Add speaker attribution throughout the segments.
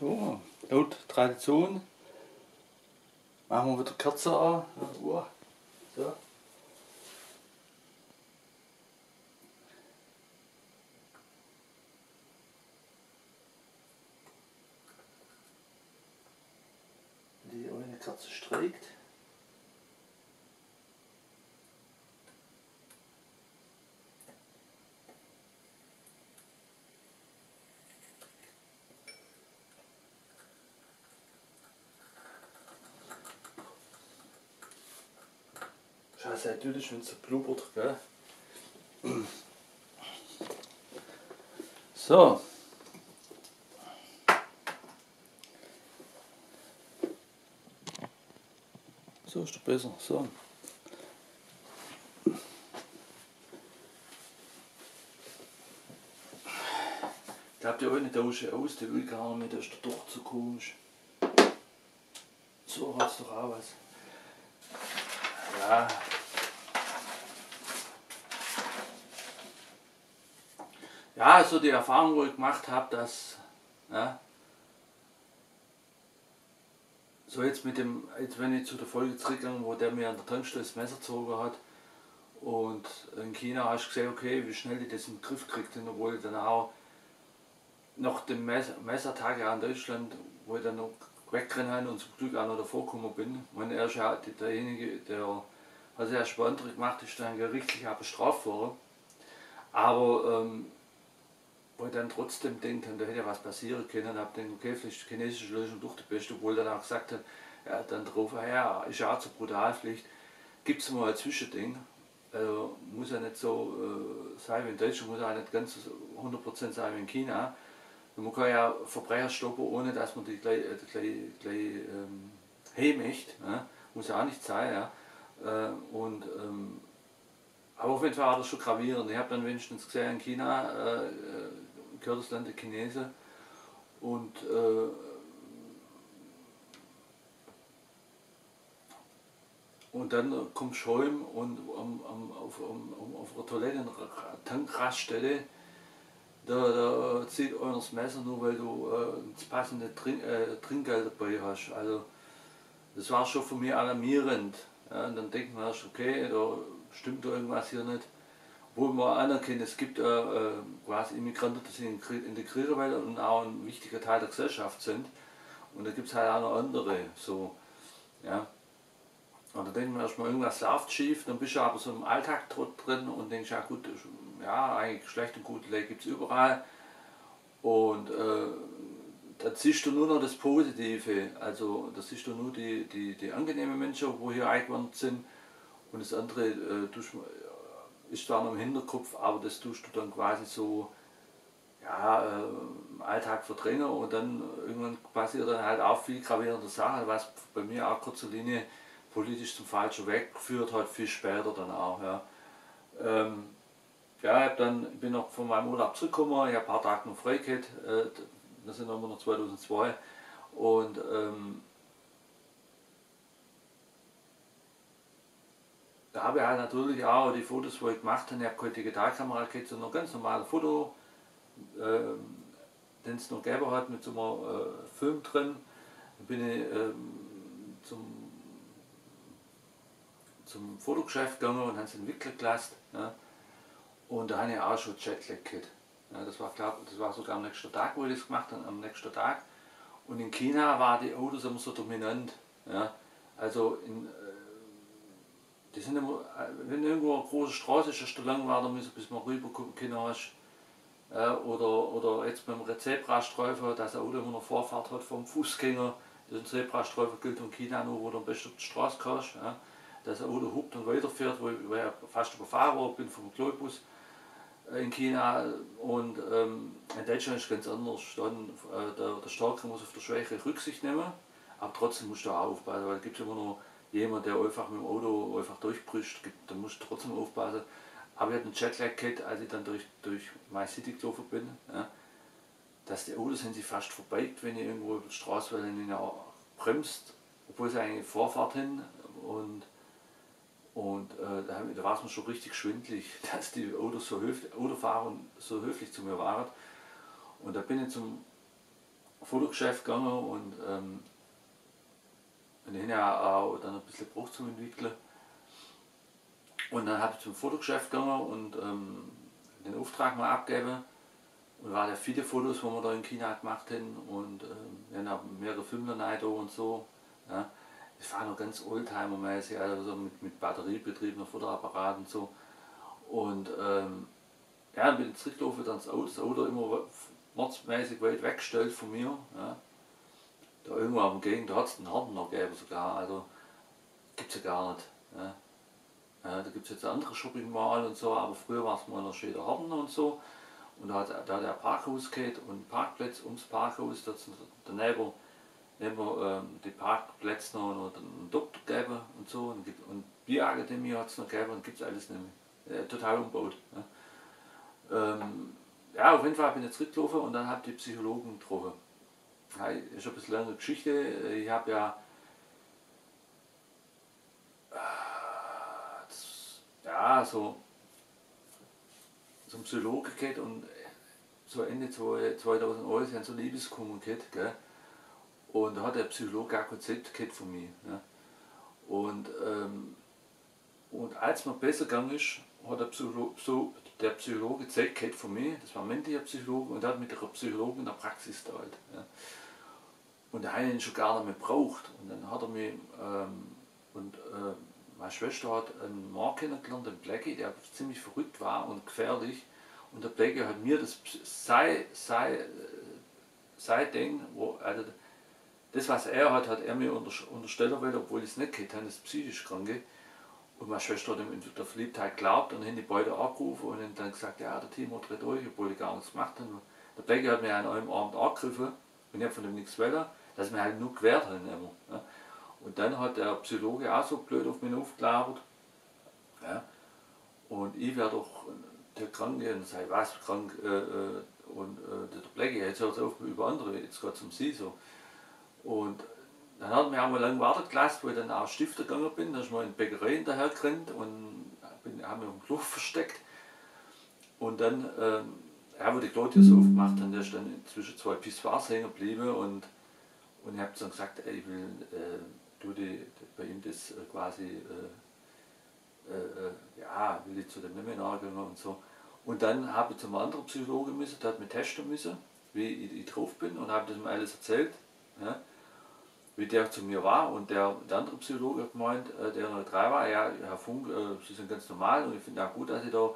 Speaker 1: So, laut Tradition machen wir wieder Kerze an. So. Die eine Kerze streikt. Scheiße, natürlich, wenn es so blubbert, gell? So. So ist doch besser. So. Ich glaube, die eine Dusche aus, die will gar nicht, das ist doch zu komisch. So hat es doch auch was. Ja. Ja, also die Erfahrung, wo ich gemacht habe, dass, ja, so jetzt mit dem, jetzt wenn ich zu der Folge zurückgehe, wo der mir an der Tankstelle das Messer gezogen hat und in China hast du gesehen, okay, wie schnell die das in den Griff kriegt, obwohl ich dann auch nach dem Messertag ja in Deutschland, wo ich dann noch weggerannt und zum Glück auch noch davor gekommen bin. Ich meine, er ist ja derjenige, der was er spontan gemacht ist, dann gerichtlich auch bestraft worden. Aber wo ich dann trotzdem denke, da hätte ja was passieren können, habe gedacht, okay, vielleicht die chinesische Lösung durch die beste, obwohl dann auch gesagt hat, ja, dann drauf, ja, ist ja auch zur Brutalpflicht, gibt es mal ein Zwischending. Also muss ja nicht so sein wie in Deutschland, muss ja auch nicht ganz 100% sein wie in China. Man kann ja Verbrecher stoppen, ohne dass man die gleich heimmacht. Ja? Muss ja auch nicht sein. Ja? Aber auf jeden Fall war das schon gravierend. Ich habe dann wenigstens gesehen, in China gehört das Land der Chinesen. Und dann kommst du heim und auf einer Toilette, in einer Tankraststelle, da zieht einer das Messer nur, weil du das passende Trinkgeld dabei hast. Also das war schon für mich alarmierend. Ja, und dann denkt man erst, okay, da stimmt da irgendwas hier nicht. Obwohl man anerkennt, es gibt quasi Immigranten, die sind integriert werden und auch ein wichtiger Teil der Gesellschaft sind. Und da gibt es halt auch noch andere. So, ja. Und da denkt man erstmal, irgendwas läuft schief, dann bist du aber so im Alltag drin und denkst, ja gut, ja, eigentlich schlecht und gute Leute gibt es überall. Und da siehst du nur noch das Positive, also da siehst du nur die angenehmen Menschen, wo hier eingewandert sind. Und das andere ist zwar noch im Hinterkopf, aber das tust du dann quasi so, ja, im Alltag verdrängen und dann irgendwann passiert dann halt auch viel gravierende Sachen, was bei mir auch kurze Linie politisch zum falschen Weg geführt hat, viel später dann auch. Ja, ja ich bin noch von meinem Urlaub zurückgekommen, ich habe ein paar Tage noch frei gehabt, das sind immer noch 2002 und da habe ich halt natürlich auch die Fotos, die ich gemacht habe, ich habe keine Digitalkamera gehabt, sondern ein ganz normales Foto, den es noch gegeben hat mit so einem Film drin. Da bin ich zum Fotogeschäft gegangen und habe es entwickeln gelassen. Ja. Und da habe ich auch schon Jetlag gehabt. Ja, das war sogar am nächsten Tag, wo ich das gemacht habe, am nächsten Tag. Und in China waren die Autos immer so dominant. Ja. Also die sind immer, wenn irgendwo eine große Straße ist, hast du lang warten müssen, bis man rüber gucken hast. Oder jetzt beim Zebrastreifen, dass ein Auto immer noch Vorfahrt hat vom Fußgänger. Das ist ein Zebrastreifen gilt in China nur, wo du am besten auf die Straße kannst. Ja. Dass ein Auto hupt und weiterfährt, wo ich fast überfahren worden bin vom Globus in China. Und in Deutschland ist es ganz anders. Dann, der Starke muss auf der Schwäche Rücksicht nehmen, aber trotzdem musst du auch aufpassen, weil es gibt immer noch jemand, der einfach mit dem Auto einfach durchbricht, da musst du trotzdem aufpassen. Aber ich hatte einen Jetlag gehabt, als ich dann durch My City gelaufen bin, ja, dass die Autos sind sich fast verbeigt, wenn ich irgendwo über die Straße bremst, obwohl sie eigentlich Vorfahrt hin und da war es mir schon richtig schwindelig, dass die Autofahrer so höflich zu mir waren. Und da bin ich zum Fotogeschäft gegangen und hinterher auch dann ein bisschen Bruch zu entwickeln. Und dann habe ich zum Fotogeschäft gegangen und den Auftrag mal abgegeben. Und war da viele Fotos, die wir da in China gemacht haben und wir haben mehrere Filme da und so. Ja. Das war noch ganz oldtimer-mäßig, also so mit batteriebetriebener Fotoapparat und so. Und ja, dann bin ich zurückgelaufen, dann das Auto immer mordsmäßig weit weggestellt von mir. Ja. Da irgendwo am Gegend, da hat es den Harten noch gegeben sogar, also gibt es ja gar nicht. Ja. Ja, da gibt es jetzt andere Shopping Mall und so, aber früher war es mal noch schön der Harten und so. Und da hat der Parkhaus geht und Parkplatz ums Parkhaus, da daneben die Parkplätze noch einen Doktor gegeben und so. Und Bierakademie hat es noch gegeben und gibt es alles nicht mehr. Total umgebaut. Ja. Ja, auf jeden Fall bin ich zurückgelaufen und dann habe ich die Psychologen getroffen. Ja, ist ein bisschen lange Geschichte. Ich habe ja so zum Psychologe geht und so Ende 2011 haben so Liebeskummer gehabt, gell? Und da hat der Psychologe gar kein Zeit gehabt von mir. Ja? Und als mir besser gegangen ist, hat der Psychologe Zeit gehabt von mir, das war ein männlicher Psychologe, und der hat mit der Psychologin in der Praxis geteilt. Ja? Und der eine ihn schon gar nicht mehr braucht. Und dann hat er mich, meine Schwester hat einen Mann kennengelernt, den Blackie, der ziemlich verrückt war und gefährlich. Und der Blackie hat mir sein Ding, also das was er hat, hat er mir unterstellen wollen, obwohl ich es nicht gehabt habe, das psychisch Kranke. Und meine Schwester hat ihm in der Verliebtheit geglaubt und haben die beide angerufen und haben dann gesagt, ja, der Timo dreht durch, obwohl ich gar nichts gemacht habe. Der Blackie hat mich an einem Abend angegriffen und ich habe von ihm nichts wollen, dass wir halt nur gewehrt haben immer. Ja. Und dann hat der Psychologe auch so blöd auf mich aufgelabert. Ja. Und ich werde doch der Kranke und sei was krank der Blackie, jetzt hört es auf über andere, jetzt geht es um sie so. Und dann hat er mich auch mal lange warten gelassen, wo ich dann auch Stifter gegangen bin, da ist mal in die Bäckerei hinterher gerannt und habe mich im Klo versteckt. Und dann, wo die Claudius aufgemacht haben, der ist dann zwischen zwei Pissoirs hängen geblieben und ich habe dann gesagt, ey, ich will bei ihm das quasi, ja, will ich zu dem nicht mehr nachgehen und so. Und dann habe ich zum anderen Psychologen müssen, der hat mich testen müssen, wie ich drauf bin und habe das ihm alles erzählt, ja, wie der zu mir war. Und der andere Psychologe hat gemeint, der neutral war, ja, Herr Funk, Sie sind ganz normal und ich finde auch gut, dass Sie da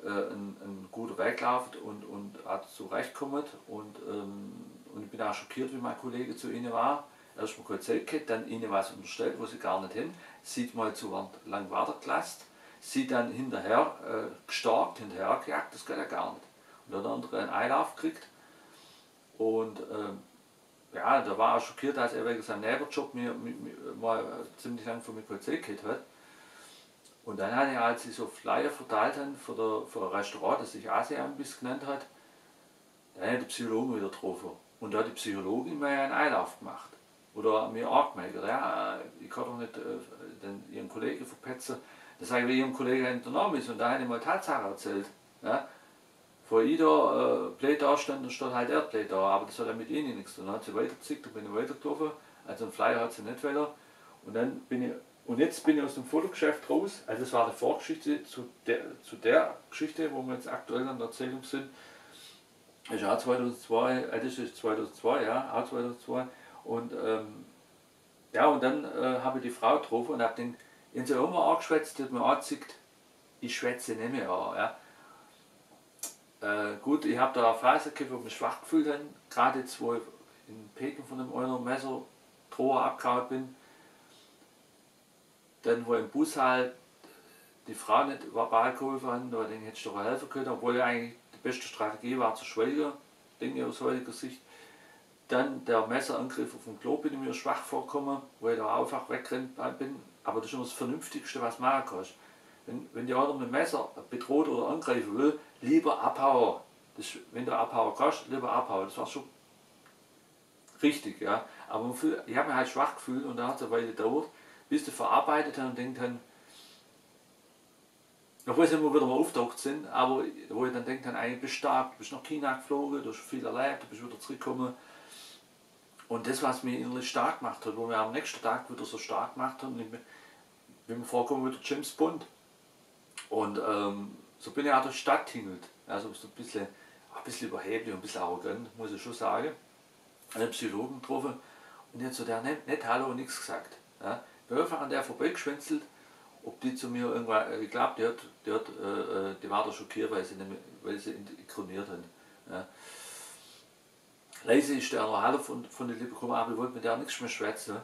Speaker 1: einen guten Weg laufen und auch zurechtkommt. Und ich bin auch schockiert, wie mein Kollege zu Ihnen war. Erst mal kurz Zeit, dann Ihnen was unterstellt, wo Sie gar nicht hin, sieht mal zu lang weitergelassen, sie dann hinterher gestalkt, hinterher gejagt, das geht ja gar nicht. Und dann der andere einen Einlauf gekriegt und ja, da war er schockiert, dass er wegen seinem Nebenjob mir mal ziemlich lange von mir keine Zeit gehabt hat. Und dann hat er, als sie so Flyer verteilt haben für ein Restaurant, das sich Asian-Biss genannt hat, dann hat die Psychologen wieder getroffen. Und da hat die Psychologin mir einen Einlauf gemacht. Oder mir angemeldet, ja, ich kann doch nicht ihren Kollegen verpetzen. Dann sage ich, wie ihrem Kollegen der Name ist. Und da habe ich mal Tatsache erzählt. Ja. Vor ich da blöd da stand, dann stand halt er blöd da. Aber das hat ja mit ihnen nichts zu tun. Dann hat sie weitergezickt, dann bin ich weitergelaufen. Also einen Flyer hat sie nicht weiter. Und jetzt bin ich aus dem Fotogeschäft raus. Also das war die Vorgeschichte zu der Geschichte, wo wir jetzt aktuell an der Erzählung sind. Das ist auch 2002, das ist 2002, ja, auch 2002. Und ja, und dann habe ich die Frau getroffen und habe den in sie immer angeschwätzt, die hat mir angezeigt, ich schwätze nicht mehr an. Ja. Gut, ich habe da eine Phase gehabt, wo ich mich schwach gefühlt habe, gerade jetzt, wo ich in Peking von einem Euro Messer Droher abgehauen bin. Dann, wo im Bus halt die Frau nicht verbal geholfen hat, da denke ich, hätte ich doch helfen können, obwohl ja eigentlich die beste Strategie war zu schweigen, denke ich aus heutiger Sicht. Dann der Messerangriff auf dem Klo bin ich mir schwach vorgekommen, wo ich da einfach weggerannt bin. Aber das ist immer das Vernünftigste, was du machen kannst. Wenn dir einer mit dem Messer bedroht oder angreifen will, lieber abhauen. Wenn du abhauen kannst, lieber abhauen. Das war schon richtig. Ja. Aber ich habe mich halt schwach gefühlt und da hat es eine Weile gedauert, bis du verarbeitet hast und denkt dann, obwohl sie immer wieder mal auftaucht sind, aber wo ich dann denke, eigentlich bist du stark, du bist nach China geflogen, du hast viel erlebt, du bist wieder zurückgekommen. Und das, was mich innerlich stark gemacht hat, wo mir am nächsten Tag wieder so stark gemacht hat, ich bin mir vorgekommen wie der James Bond. Und so bin ich auch durch die Stadt tingelt. Also so ein bisschen überheblich und ein bisschen arrogant, muss ich schon sagen. Einen Psychologen getroffen und jetzt so der nicht Hallo und nichts gesagt. Ja. Ich bin einfach an der vorbeigeschwänzelt, ob die zu mir irgendwann, ich glaube, die war da schockiert, weil sie inkroniert haben. Ja. Leise ist der noch Hallo von der Liebe gekommen, aber ich wollte mit der nichts mehr schwätzen.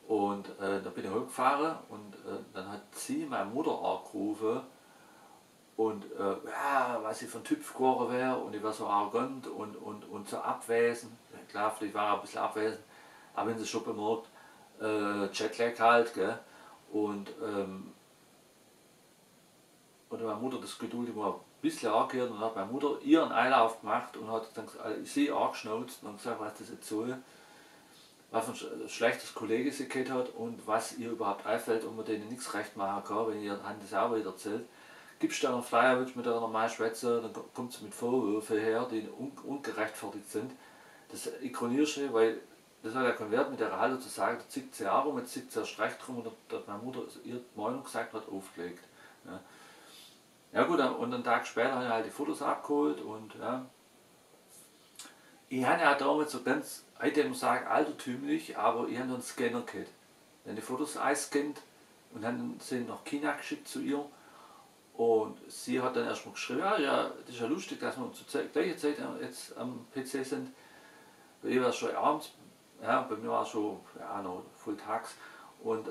Speaker 1: Und dann bin ich hochgefahren und dann hat sie meine Mutter angerufen und ja, was ich für ein Typ geworden wäre und ich war so arrogant und so abwesend. Ja, klar, vielleicht war er ein bisschen abwesend, aber wenn sie schon bemerkt, Jetlag halt, gell? Und, und meine Mutter das Geduld immer ein bisschen angehört und hat meine Mutter ihren Einlauf gemacht und hat dann sie angeschnauzt und gesagt, was das jetzt soll, was für ein schlechtes Kollege sie gehabt hat und was ihr überhaupt einfällt und man denen nichts recht machen kann, wenn ihr Hand das auch wieder erzählt. Gibst du einen Flyer, willst du mit einer normal schwätzen, dann kommt es mit Vorwürfen her, die ungerechtfertigt sind. Das ikronierst du, weil das hat ja keinen Wert, mit der Hallo zu sagen, da zieht sie auch rum, jetzt zieht sie erst recht rum und da hat meine Mutter ihr Meinung gesagt hat, aufgelegt. Ja. Ja gut, und einen Tag später habe ich halt die Fotos abgeholt und ja. Ich habe ja damals so ganz, heute muss ich sagen, altertümlich, aber ich habe einen Scanner gehabt. Ich habe die Fotos eingescannt und habe sie nach China geschickt zu ihr. Und sie hat dann erstmal geschrieben, ja, das ist ja lustig, dass wir zur gleichen Zeit jetzt am PC sind. Bei ihr war es schon abends, ja, bei mir war es schon ja, noch voll tags. Und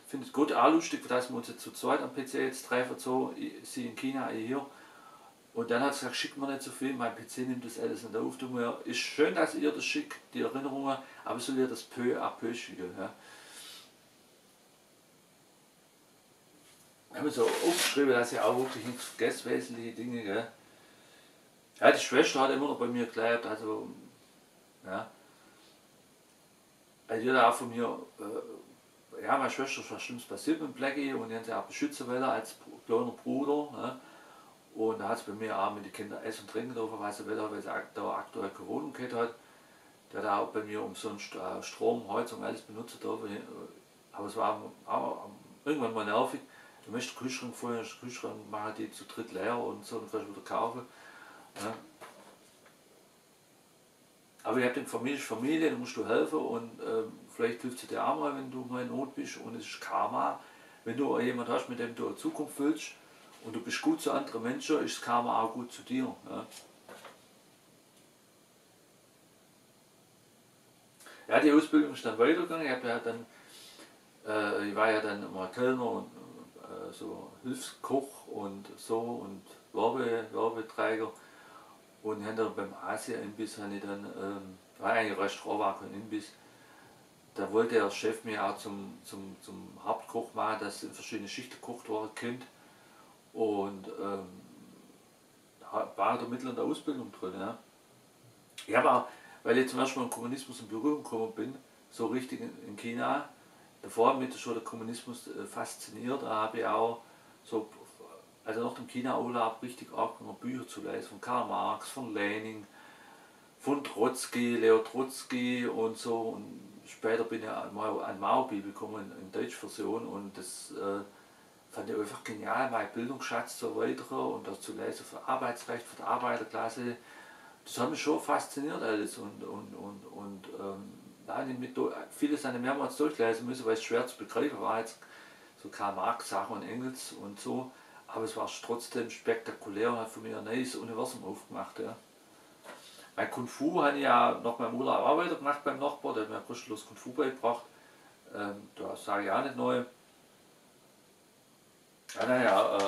Speaker 1: finde es gut auch lustig, dass wir uns jetzt zu zweit am PC jetzt treffen, so, sie in China, ich hier. Und dann hat sie gesagt, schickt mir nicht so viel, mein PC nimmt das alles nicht auf. Du mir, ist schön, dass ihr das schickt, die Erinnerungen, aber soll ihr das peu à peu schicken. Ja. Ich habe so aufgeschrieben, dass ich auch wirklich nichts vergesse, wesentliche Dinge. Gell. Ja, die Schwester hat immer noch bei mir gelebt, also ja. Also die hat auch von mir, ja, meine Schwester ist was Schlimmes passiert mit Blackie und die hat sie auch beschützen wollen als kleiner Bruder. Ja. Und da hat es bei mir auch mit den Kindern Essen und Trinken dürfen, was sie will, weil sie da aktuell Corona gehabt hat. Der hat auch bei mir umsonst Strom, Heizung, alles benutzen dürfen. Aber es war auch irgendwann mal nervig. Du möchtest den Kühlschrank voll, den Kühlschrank machen die zu dritt leer und so, dann kannst du wieder kaufen. Ja. Aber ihr habt eine Familie, da musst du helfen und vielleicht hilft sie dir auch mal, wenn du mal in Not bist. Und es ist Karma. Wenn du jemanden hast, mit dem du eine Zukunft willst und du bist gut zu anderen Menschen, ist das Karma auch gut zu dir. Ja, ja die Ausbildung ist dann weitergegangen. Ich war ja dann mal Kellner und so Hilfskoch und so und Werbeträger. Und dann beim Asia-Imbiss habe ich dann, war eigentlich ein Restaurant, war kein Imbiss. Da wollte der Chef mir auch zum Hauptkoch machen, dass in verschiedene Schichten gekocht worden kennt. Und war da mittel in der Ausbildung drin. Ja. Ich habe auch, weil ich zum Beispiel mit dem Kommunismus in Berührung gekommen bin, so richtig in China, davor hat mich schon der Kommunismus fasziniert, da habe ich auch so, also nach dem China-Urlaub richtig angefangen, Bücher zu lesen, von Karl Marx, von Lenin, von Trotzki, Leo Trotzki und so. Und später bin ich mal an Mao-Bibel gekommen in Deutschversion und das fand ich einfach genial, mein Bildungsschatz zu erweitern und das zu lesen für Arbeitsrecht, für die Arbeiterklasse. Das hat mich schon fasziniert alles und da habe ich vieles an mehrmals durchlesen müssen, weil es schwer zu begreifen war, jetzt so Karl Marx Sachen und Engels und so, aber es war trotzdem spektakulär und hat für mich ein neues Universum aufgemacht. Ja. Bei Kung Fu habe ich ja nach meinem Urlaub auch weiter gemacht beim Nachbar, der hat mir kostenlos Kung Fu beigebracht. Da sage ich auch nicht neu. Ja, naja,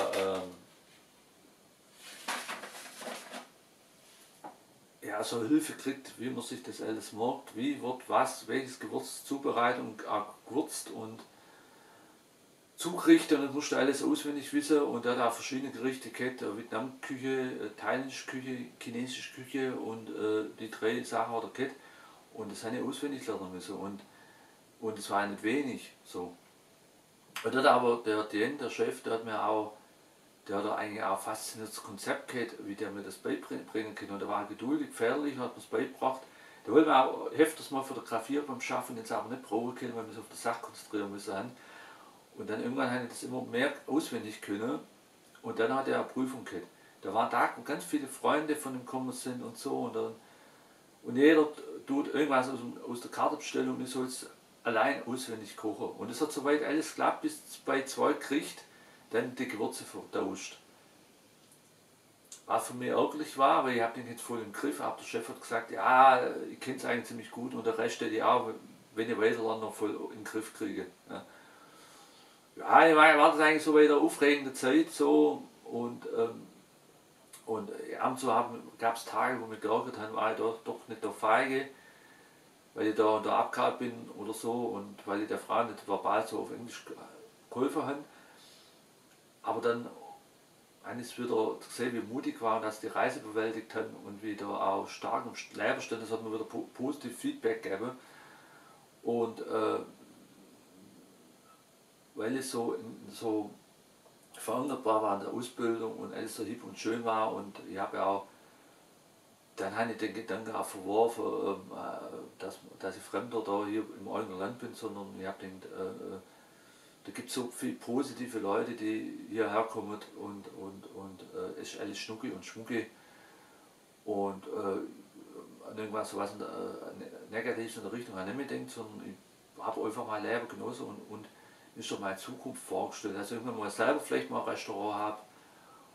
Speaker 1: ja, so Hilfe kriegt, wie man sich das alles merkt, wie wird was, welches Gewürz zubereitet und gewürzt und zugerichtet und dann musst du alles auswendig wissen und da hat auch verschiedene Gerichte gehabt, Vietnamküche, thailändische Küche, chinesische Küche und die drei Sachen hat er gehabt und das habe ich auswendig lernen müssen und es war nicht wenig so. Und dort aber der Chef, der hat mir auch, der hat eigentlich auch ein faszinierendes Konzept gehabt, wie der mir das beibringen kann und der war geduldig, gefährlich, hat mir das beigebracht Da wollen wir auch öfters mal fotografieren beim Schaffen, jetzt aber nicht brauchen können, weil wir uns auf die Sache konzentrieren müssen. Und dann irgendwann habe ich das immer mehr auswendig können und dann hat er eine Prüfung gehabt. Da waren da ganz viele Freunde von ihm gekommen sind und so und jeder tut irgendwas aus der Kartenbestellung und ich soll es allein auswendig kochen. Und es hat soweit alles geklappt, bis bei 2 kriegt dann die Gewürze vertauscht. Was für mich ärgerlich war, weil ich habe den jetzt voll im Griff, aber der Chef hat gesagt, ja, ich kenne es eigentlich ziemlich gut und der Rest hätte ich auch, wenn ich weiter dann noch voll in den Griff kriege. Ja, ja ich meine, war das eigentlich so bei der aufregende Zeit so und ab und zu gab es Tage, wo mich geärgert haben, war ich doch nicht der Feige, weil ich da abgehauen bin oder so und weil ich der Frau nicht verbal so auf Englisch geholfen habe. Aber dann eines wieder gesehen, wie mutig war, dass die Reise bewältigt haben und wieder auch stark im Leben stehen, das hat mir wieder positiv Feedback gegeben. Und weil es so verankerbar war in der Ausbildung und alles so hip und schön war und ich habe ja auch, dann habe ich den Gedanken auch verworfen, dass ich Fremder da hier im eigenen Land bin, sondern ich habe den da gibt es so viele positive Leute, die hierher kommen und es ist alles schnucki und schmucki und an irgendwas so was Negatives in der Richtung auch nicht mehr denkt, sondern ich habe einfach mein Leben genossen und ist doch meine Zukunft vorgestellt. Also irgendwann mal selber vielleicht mal ein Restaurant habe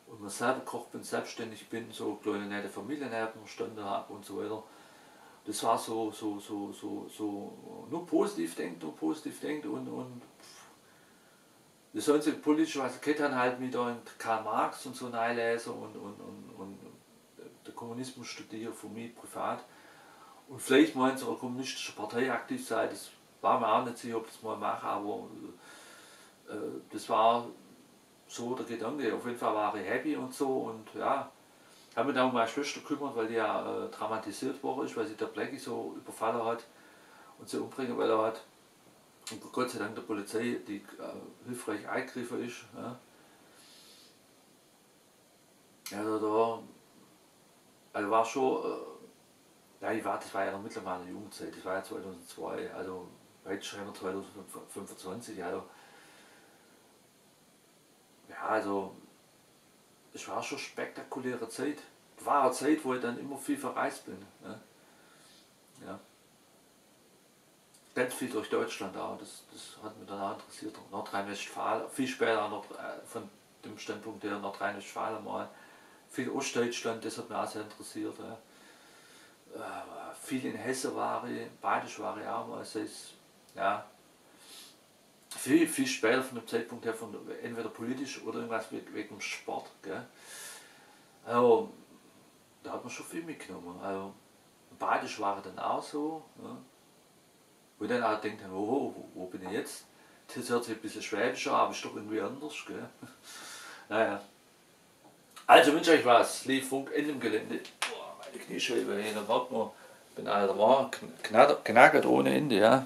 Speaker 1: und man selber Koch bin, selbstständig bin, so kleine nette Familienerben standen habe und so weiter. Das war so nur positiv denkt und das einzige politische, was ich gehabt habe, halt wieder in Karl Marx und so reinlesen und der Kommunismus studieren von mir privat. Und vielleicht mal in so einer kommunistischen Partei aktiv sein, das war mir auch nicht sicher, ob ich das mal mache, aber das war so der Gedanke. Auf jeden Fall war ich happy und so und ja, habe mich dann um meine Schwester gekümmert, weil die ja traumatisiert worden ist, weil sie der Blackie so überfallen hat und sie umbringen weil er hat. Und Gott sei Dank der Polizei, die hilfreich eingegriffen ist. Ja. Also war schon, das war ja noch Mitte meiner Jugendzeit, das war ja 2002, also heute schreiben wir 2025, also ja, also es war schon eine spektakuläre Zeit. War eine Zeit, wo ich dann immer viel verreist bin. Ja. Ganz viel durch Deutschland auch, das hat mich dann auch interessiert. Nordrhein-Westfalen, viel später noch von dem Standpunkt her Nordrhein-Westfalen mal. Viel Ostdeutschland, das hat mich auch sehr interessiert. Ja. Viel in Hessen war ich, Badisch war ich auch mal, das heißt, ja, viel später von dem Zeitpunkt her, von entweder politisch oder irgendwas wegen dem Sport. Gell. Also, da hat man schon viel mitgenommen. Also, Badisch war dann auch so. Ja. Wo ich dann auch denkt, oh, wo bin ich jetzt? Das hört sich ein bisschen schwäbischer, aber ist doch irgendwie anders. Gell? Naja. Also wünsche euch was. Liefunk in dem Gelände. Boah, meine Kniescheibe, dann warten wir. Ich bin alter Mann, knackert ohne Ende. Ja.